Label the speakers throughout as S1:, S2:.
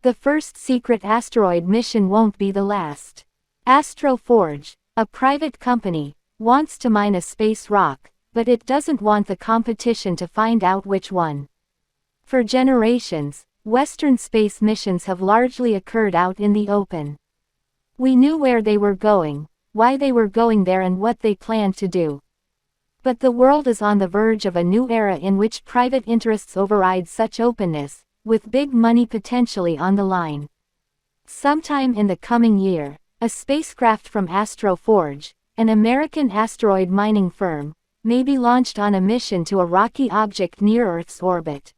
S1: The first secret asteroid mission won't be the last. AstroForge, a private company, wants to mine a space rock, but it doesn't want the competition to find out which one. For generations, Western space missions have largely occurred out in the open. We knew where they were going, why they were going there and what they planned to do. But the world is on the verge of a new era in which private interests override such openness, with big money potentially on the line. Sometime in the coming year, a spacecraft from AstroForge, an American asteroid mining firm, may be launched on a mission to a rocky object near Earth's orbit.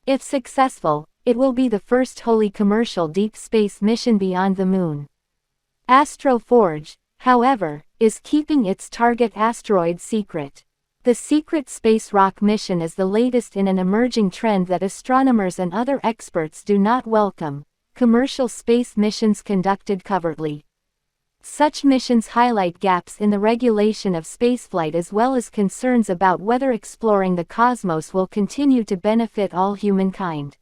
S1: If successful, it will be the first wholly commercial deep space mission beyond the Moon. AstroForge, however, is keeping its target asteroid secret. The secret space rock mission is the latest in an emerging trend that astronomers and other experts do not welcome: commercial space missions conducted covertly. Such missions highlight gaps in the regulation of spaceflight as well as concerns about whether exploring the cosmos will continue to benefit all humankind.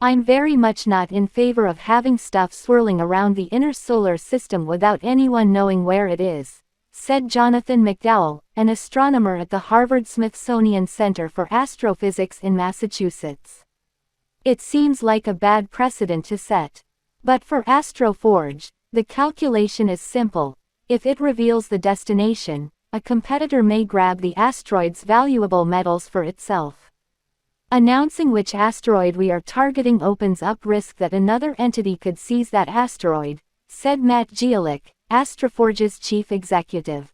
S1: I'm very much not in favor of having stuff swirling around the inner solar system without anyone knowing where it is, said Jonathan McDowell, an astronomer at the Harvard-Smithsonian Center for Astrophysics in Massachusetts. It seems like a bad precedent to set. But for AstroForge, the calculation is simple: if it reveals the destination, a competitor may grab the asteroid's valuable metals for itself. Announcing which asteroid we are targeting opens up risk that another entity could seize that asteroid, said Matt Gielick, AstroForge's chief executive.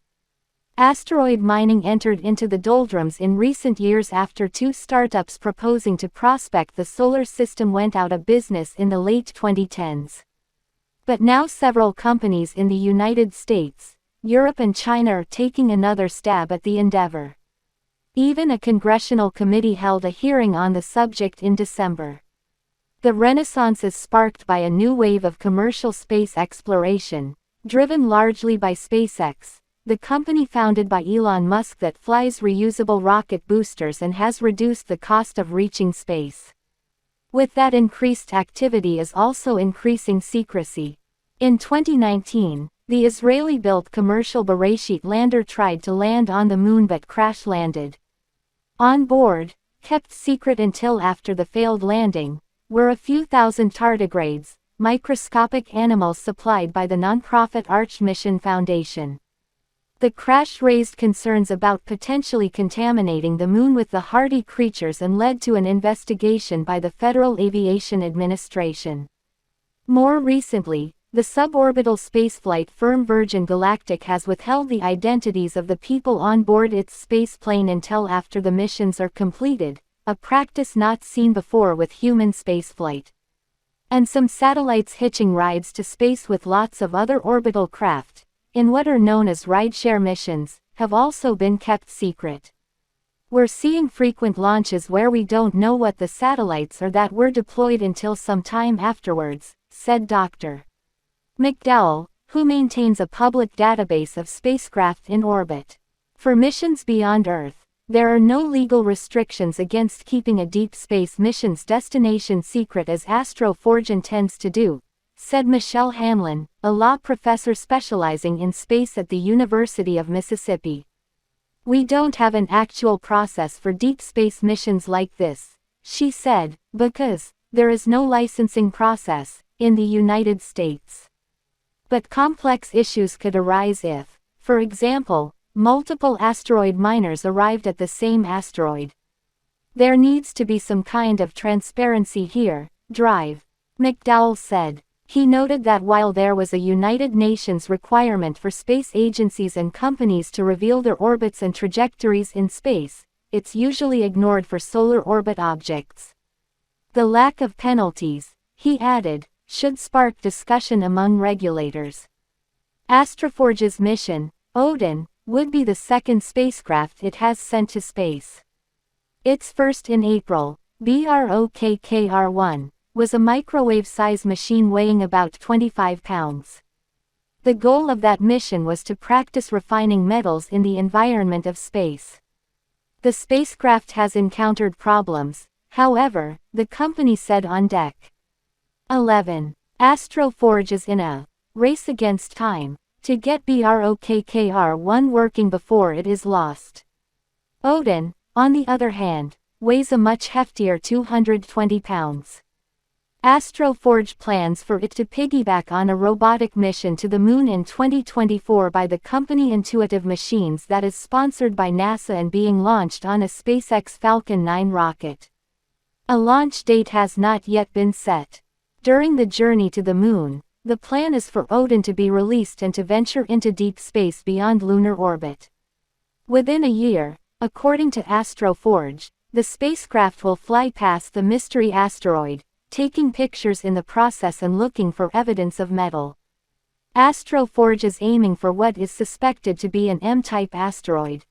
S1: Asteroid mining entered into the doldrums in recent years after two startups proposing to prospect the solar system went out of business in the late 2010s. But now several companies in the United States, Europe and China are taking another stab at the endeavor. Even a congressional committee held a hearing on the subject in December. The renaissance is sparked by a new wave of commercial space exploration, driven largely by SpaceX, the company founded by Elon Musk that flies reusable rocket boosters and has reduced the cost of reaching space. With that increased activity is also increasing secrecy. In 2019, the Israeli-built commercial Beresheet lander tried to land on the Moon but crash-landed. On board, kept secret until after the failed landing, were a few thousand tardigrades, microscopic animals supplied by the nonprofit Arch Mission Foundation. The crash raised concerns about potentially contaminating the Moon with the hardy creatures and led to an investigation by the Federal Aviation Administration. More recently, the suborbital spaceflight firm Virgin Galactic has withheld the identities of the people on board its spaceplane until after the missions are completed, a practice not seen before with human spaceflight. And some satellites hitching rides to space with lots of other orbital craft, in what are known as rideshare missions, have also been kept secret. We're seeing frequent launches where we don't know what the satellites are that were deployed until some time afterwards, said Dr. McDowell, who maintains a public database of spacecraft in orbit. For missions beyond Earth, there are no legal restrictions against keeping a deep space mission's destination secret as AstroForge intends to do, said Michelle Hanlon, a law professor specializing in space at the University of Mississippi. We don't have an actual process for deep space missions like this, she said, because there is no licensing process in the United States. But complex issues could arise if, for example, multiple asteroid miners arrived at the same asteroid. There needs to be some kind of transparency here, McDowell said. He noted that while there was a United Nations requirement for space agencies and companies to reveal their orbits and trajectories in space, it's usually ignored for solar orbit objects. The lack of penalties, he added, should spark discussion among regulators. AstroForge's mission, Odin, would be the second spacecraft it has sent to space. Its first in April, BROKKR-1, was a microwave-size machine weighing about 25 pounds. The goal of that mission was to practice refining metals in the environment of space. The spacecraft has encountered problems, however, the company said on deck. 11. AstroForge is in a race against time to get BROKKR1 working before it is lost. Odin, on the other hand, weighs a much heftier 220 pounds. AstroForge plans for it to piggyback on a robotic mission to the Moon in 2024 by the company Intuitive Machines that is sponsored by NASA and being launched on a SpaceX Falcon 9 rocket. A launch date has not yet been set. During the journey to the Moon, the plan is for Odin to be released and to venture into deep space beyond lunar orbit. Within a year, according to AstroForge, the spacecraft will fly past the mystery asteroid, taking pictures in the process and looking for evidence of metal. AstroForge is aiming for what is suspected to be an M-type asteroid.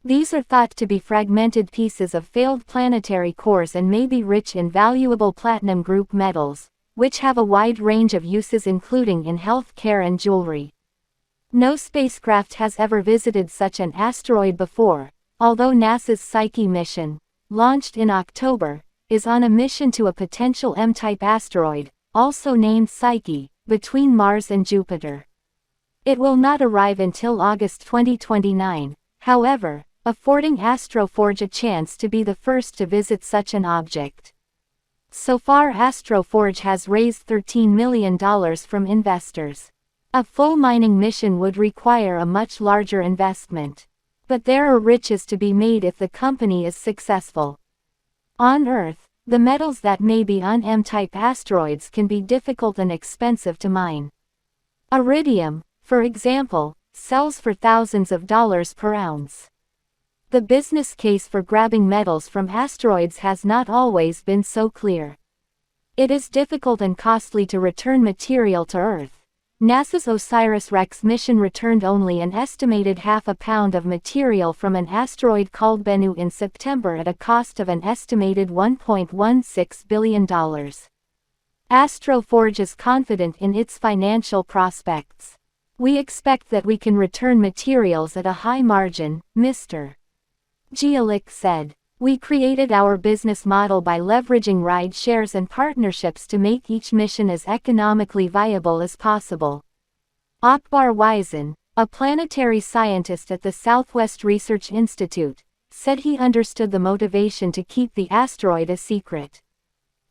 S1: These are thought to be fragmented pieces of failed planetary cores and may be rich in valuable platinum group metals, which have a wide range of uses including in health care and jewelry. No spacecraft has ever visited such an asteroid before, although NASA's Psyche mission, launched in October, is on a mission to a potential M-type asteroid, also named Psyche, between Mars and Jupiter. It will not arrive until August 2029, however, affording AstroForge a chance to be the first to visit such an object. So far AstroForge has raised $13 million from investors. A full mining mission would require a much larger investment. But there are riches to be made if the company is successful. On Earth, the metals that may be on M-type asteroids can be difficult and expensive to mine. Iridium, for example, sells for thousands of dollars per ounce. The business case for grabbing metals from asteroids has not always been so clear. It is difficult and costly to return material to Earth. NASA's OSIRIS-REx mission returned only an estimated half a pound of material from an asteroid called Bennu in September at a cost of an estimated $1.16 billion. AstroForge is confident in its financial prospects. We expect that we can return materials at a high margin, Mr. Gialik said. We created our business model by leveraging ride shares and partnerships to make each mission as economically viable as possible. Akbar Wiesen, a planetary scientist at the Southwest Research Institute, said he understood the motivation to keep the asteroid a secret.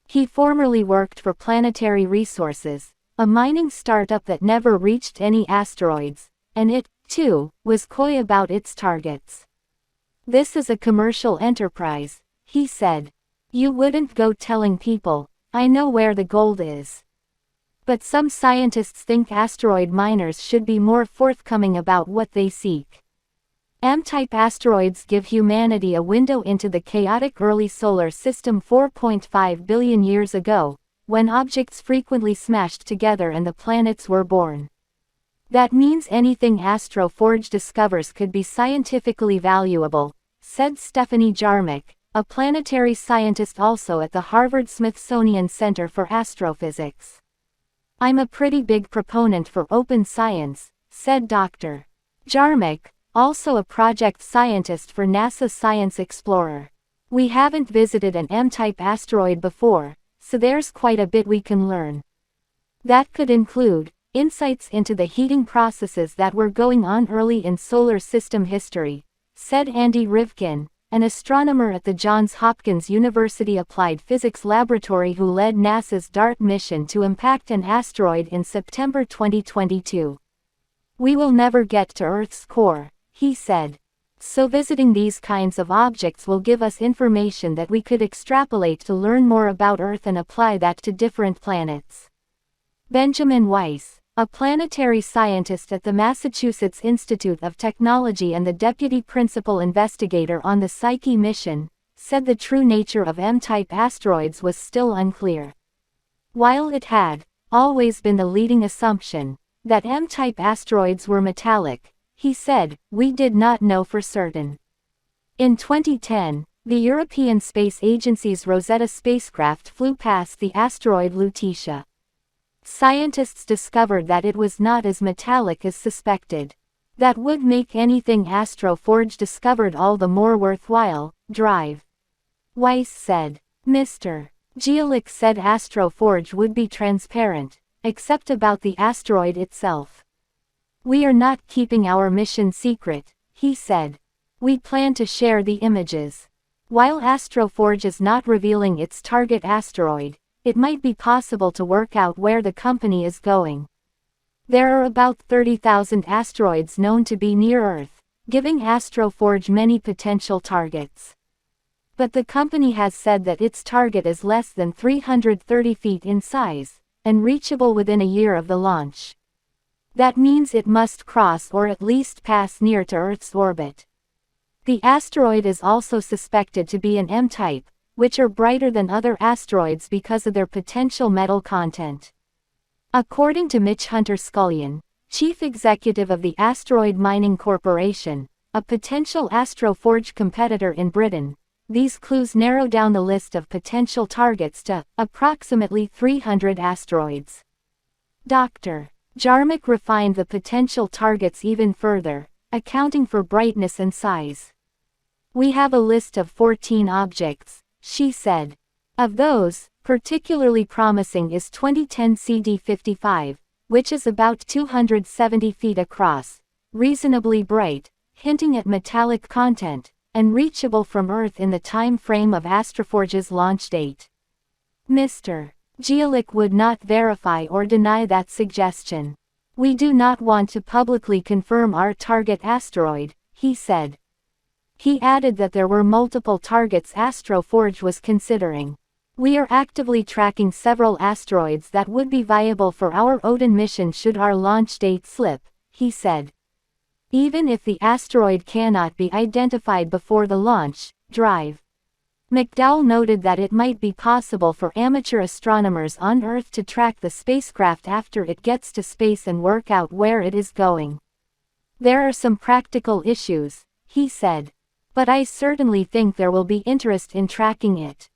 S1: He formerly worked for Planetary Resources, a mining startup that never reached any asteroids, and it, too, was coy about its targets. This is a commercial enterprise, he said. You wouldn't go telling people, I know where the gold is. But some scientists think asteroid miners should be more forthcoming about what they seek. M-type asteroids give humanity a window into the chaotic early solar system 4.5 billion years ago, when objects frequently smashed together and the planets were born. That means anything AstroForge discovers could be scientifically valuable, said Stephanie Jarmick, a planetary scientist also at the Harvard-Smithsonian Center for Astrophysics. I'm a pretty big proponent for open science, said Dr. Jarmick, also a project scientist for NASA Science Explorer. We haven't visited an M-type asteroid before, so there's quite a bit we can learn. That could include insights into the heating processes that were going on early in solar system history, said Andy Rivkin, an astronomer at the Johns Hopkins University Applied Physics Laboratory who led NASA's DART mission to impact an asteroid in September 2022. We will never get to Earth's core, he said. So visiting these kinds of objects will give us information that we could extrapolate to learn more about Earth and apply that to different planets. Benjamin Weiss, a planetary scientist at the Massachusetts Institute of Technology and the deputy principal investigator on the Psyche mission, said the true nature of M-type asteroids was still unclear. While it had always been the leading assumption that M-type asteroids were metallic, he said, we did not know for certain. In 2010, the European Space Agency's Rosetta spacecraft flew past the asteroid Lutetia. Scientists discovered that it was not as metallic as suspected. That would make anything AstroForge discovered all the more worthwhile. Drive. Weiss said. Mr. Jielik said AstroForge would be transparent, except about the asteroid itself. "We are not keeping our mission secret," he said. "We plan to share the images." While AstroForge is not revealing its target asteroid, it might be possible to work out where the company is going. There are about 30,000 asteroids known to be near Earth, giving AstroForge many potential targets. But the company has said that its target is less than 330 feet in size, and reachable within a year of the launch. That means it must cross or at least pass near to Earth's orbit. The asteroid is also suspected to be an M-type, which are brighter than other asteroids because of their potential metal content. According to Mitch Hunter-Scullion, chief executive of the Asteroid Mining Corporation, a potential AstroForge competitor in Britain, these clues narrow down the list of potential targets to approximately 300 asteroids. Dr. Jarmak refined the potential targets even further, accounting for brightness and size. "We have a list of 14 objects," she said. "Of those, particularly promising is 2010 CD55, which is about 270 feet across, reasonably bright, hinting at metallic content, and reachable from Earth in the time frame of AstroForge's launch date." Mr. Jielik would not verify or deny that suggestion. "We do not want to publicly confirm our target asteroid," he said. He added that there were multiple targets AstroForge was considering. "We are actively tracking several asteroids that would be viable for our Odin mission should our launch date slip," he said. "Even if the asteroid cannot be identified before the launch drive." McDowell noted that it might be possible for amateur astronomers on Earth to track the spacecraft after it gets to space and work out where it is going. "There are some practical issues," he said. "But I certainly think there will be interest in tracking it."